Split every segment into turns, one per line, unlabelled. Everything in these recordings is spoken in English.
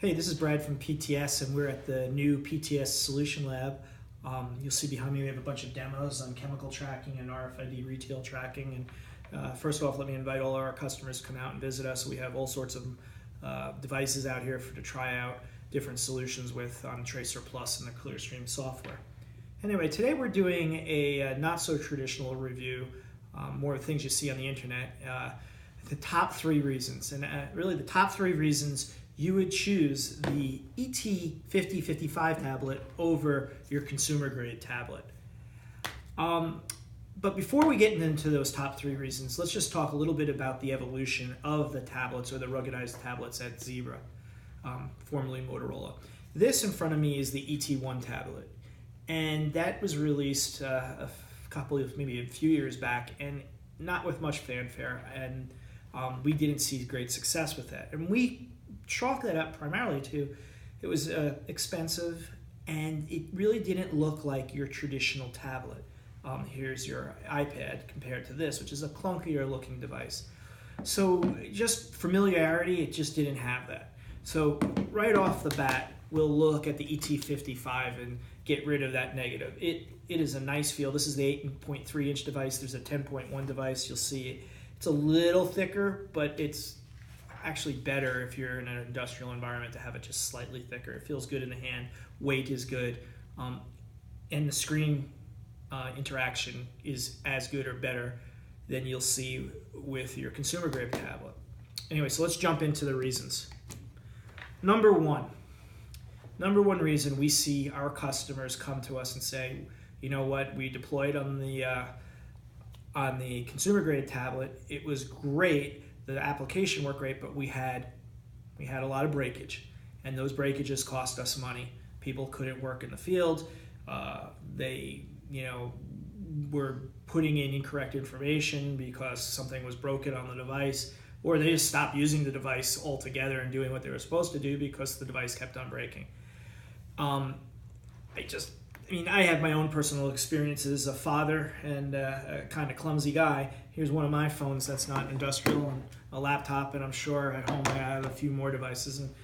Hey, this is Brad from PTS, and we're at the new PTS Solution Lab. You'll see behind me we have a bunch of demos on chemical tracking and RFID retail tracking. And first off, let me invite all our customers to come out and visit us. We have all sorts of devices out here to try out different solutions with on Tracer Plus and the ClearStream software. Anyway, today we're doing a not so traditional review, more things you see on the internet. The top 3 reasons, and really the top 3 reasons you would choose the ET50-55 tablet over your consumer grade tablet. But before we get into those top 3 reasons, let's just talk a little bit about the evolution of the tablets or the ruggedized tablets at Zebra, formerly Motorola. This in front of me is the ET1 tablet, and that was released maybe a few years back, and not with much fanfare, and we didn't see great success with that. And we chalk that up primarily to it was expensive, and it really didn't look like your traditional tablet. Here's your iPad compared to this, which is a clunkier looking device. So just familiarity, it just didn't have that. So right off the bat, we'll look at the ET55 and get rid of that negative. It is a nice feel. This is the 8.3 inch device. There's a 10.1 device. You'll see it. It's a little thicker, but it's actually better if you're in an industrial environment to have it just slightly thicker. It feels good in the hand. Weight is good. And the screen interaction is as good or better than you'll see with your consumer grade tablet. Anyway, so let's jump into the reasons. Number one reason we see our customers come to us and say, you know what, we deployed on the consumer grade tablet. It was great. The application worked great, but we had a lot of breakage, and those breakages cost us money. People couldn't work in the field. They, were putting in incorrect information because something was broken on the device, or they just stopped using the device altogether and doing what they were supposed to do because the device kept on breaking. I have my own personal experiences. A father and a kind of clumsy guy. Here's one of my phones that's not industrial, and a laptop, and I'm sure at home I have a few more devices. And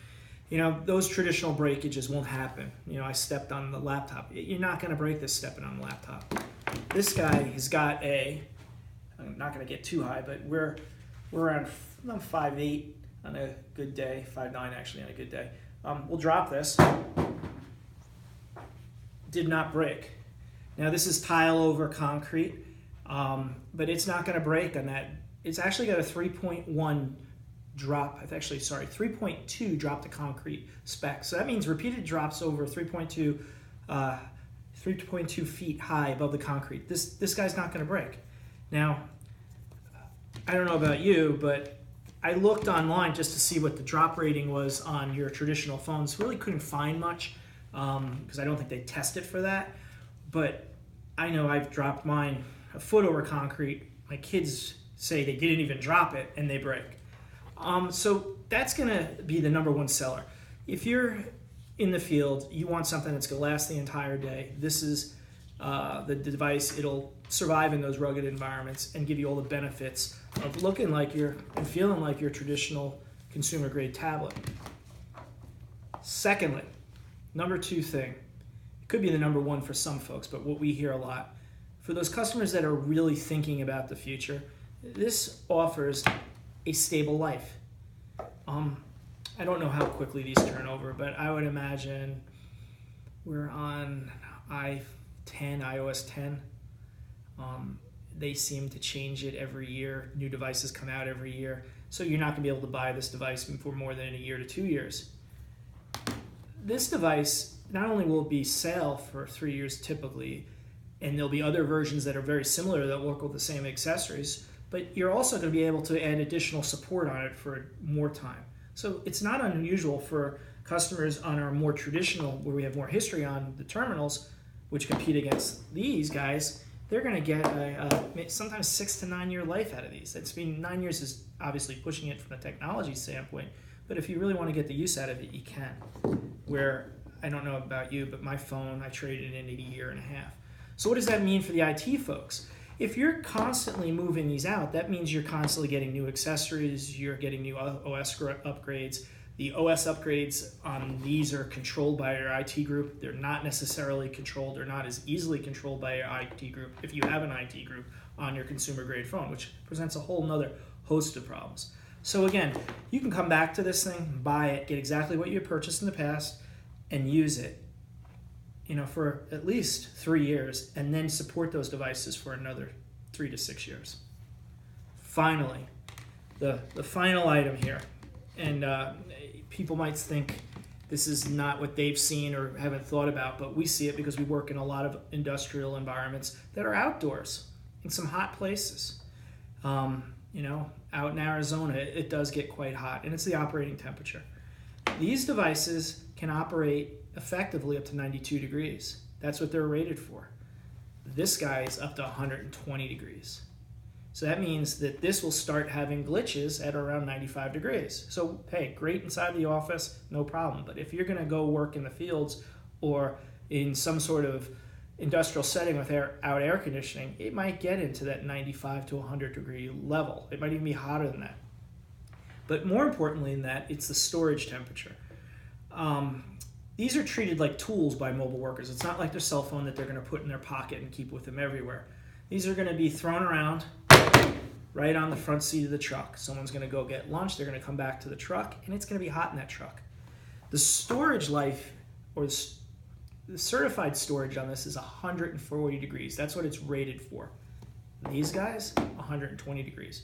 those traditional breakages won't happen. I stepped on the laptop. You're not going to break this stepping on the laptop. This guy has got I'm not going to get too high, but we're around 5'8" on a good day, 5'9" actually on a good day. We'll drop this. Did not break. Now this is tile over concrete, but it's not going to break on that. It's actually got a 3.1 drop. 3.2 drop to concrete spec. So that means repeated drops over 3.2 feet high above the concrete. This guy's not going to break. Now, I don't know about you, but I looked online just to see what the drop rating was on your traditional phones. Really couldn't find much because I don't think they tested for that. But I know I've dropped mine a foot over concrete. My kids say they didn't even drop it and they break. So that's going to be the number one seller. If you're in the field, you want something that's going to last the entire day. This is the device. It'll survive in those rugged environments and give you all the benefits of looking like and feeling like your traditional consumer grade tablet. Secondly, number 2 thing, it could be the number 1 for some folks, but what we hear a lot, for those customers that are really thinking about the future, this offers a stable life. I don't know how quickly these turn over, but I would imagine we're on iOS 10. They seem to change it every year. New devices come out every year. So you're not going to be able to buy this device for more than a year to 2 years. This device, not only will it be sale for 3 years typically, and there'll be other versions that are very similar that work with the same accessories, but you're also going to be able to add additional support on it for more time. So it's not unusual for customers on our more traditional, where we have more history on the terminals, which compete against these guys, they're going to get a sometimes 6 to 9 year life out of these. 9 years is obviously pushing it from a technology standpoint, but if you really want to get the use out of it, you can. Where, I don't know about you, but my phone, I traded in a year and a half. So what does that mean for the IT folks? If you're constantly moving these out, that means you're constantly getting new accessories, you're getting new OS upgrades. The OS upgrades on these are controlled by your IT group. They're not necessarily controlled or not as easily controlled by your IT group if you have an IT group on your consumer grade phone, which presents a whole nother host of problems. So again, you can come back to this thing, buy it, get exactly what you purchased in the past, and use it, for at least 3 years, and then support those devices for another 3 to 6 years. Finally, the final item here, and people might think this is not what they've seen or haven't thought about, but we see it because we work in a lot of industrial environments that are outdoors in some hot places. Out in Arizona, it does get quite hot, and it's the operating temperature. These devices can operate effectively up to 92 degrees. That's what they're rated for. This guy is up to 120 degrees. So that means that this will start having glitches at around 95 degrees. So, hey, great inside the office, no problem. But if you're going to go work in the fields or in some sort of industrial setting without air conditioning, it might get into that 95 to 100 degree level. It might even be hotter than that. But more importantly than that, it's the storage temperature. These are treated like tools by mobile workers. It's not like their cell phone that they're going to put in their pocket and keep with them everywhere. These are going to be thrown around right on the front seat of the truck. Someone's going to go get lunch, they're going to come back to the truck, and it's going to be hot in that truck. The storage life, or the certified storage on this, is 140 degrees. That's what it's rated for. These guys, 120 degrees.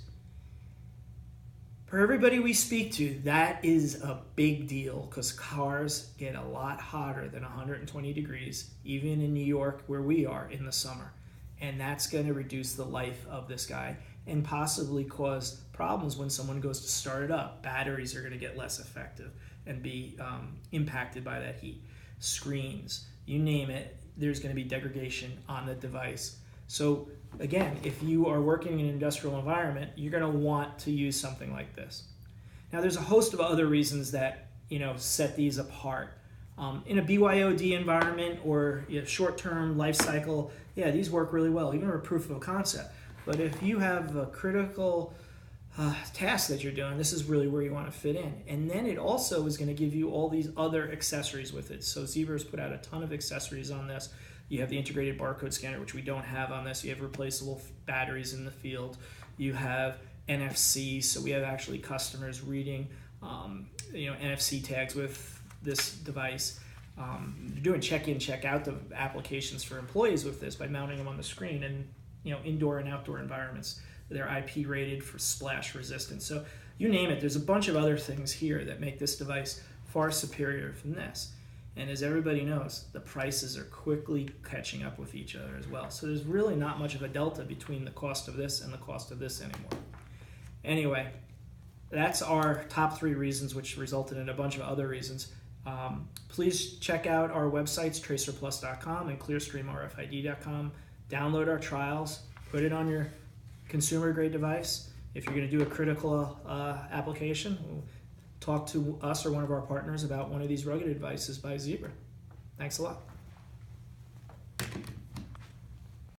For everybody we speak to, that is a big deal because cars get a lot hotter than 120 degrees, even in New York where we are in the summer. And that's going to reduce the life of this guy and possibly cause problems when someone goes to start it up. Batteries are going to get less effective and be impacted by that heat. Screens, you name it, there's going to be degradation on the device. So again, if you are working in an industrial environment, you're going to want to use something like this. Now there's a host of other reasons that set these apart. In a BYOD environment or short-term life cycle, these work really well, even a proof of concept. But if you have a critical task that you're doing, this is really where you want to fit in. And then it also is going to give you all these other accessories with it. So Zebra's put out a ton of accessories on this. You have the integrated barcode scanner, which we don't have on this. You have replaceable batteries in the field. You have NFC, so we have actually customers reading NFC tags with this device. They're doing check-in, check-out the applications for employees with this by mounting them on the screen, and indoor and outdoor environments. They're IP rated for splash resistance. So you name it, there's a bunch of other things here that make this device far superior from this. And as everybody knows, the prices are quickly catching up with each other as well. So there's really not much of a delta between the cost of this and the cost of this anymore. Anyway, that's our top 3 reasons, which resulted in a bunch of other reasons. Please check out our websites, tracerplus.com and clearstreamrfid.com. Download our trials, put it on your consumer grade device. If you're going to do a critical application, talk to us or one of our partners about one of these rugged devices by Zebra. Thanks a lot.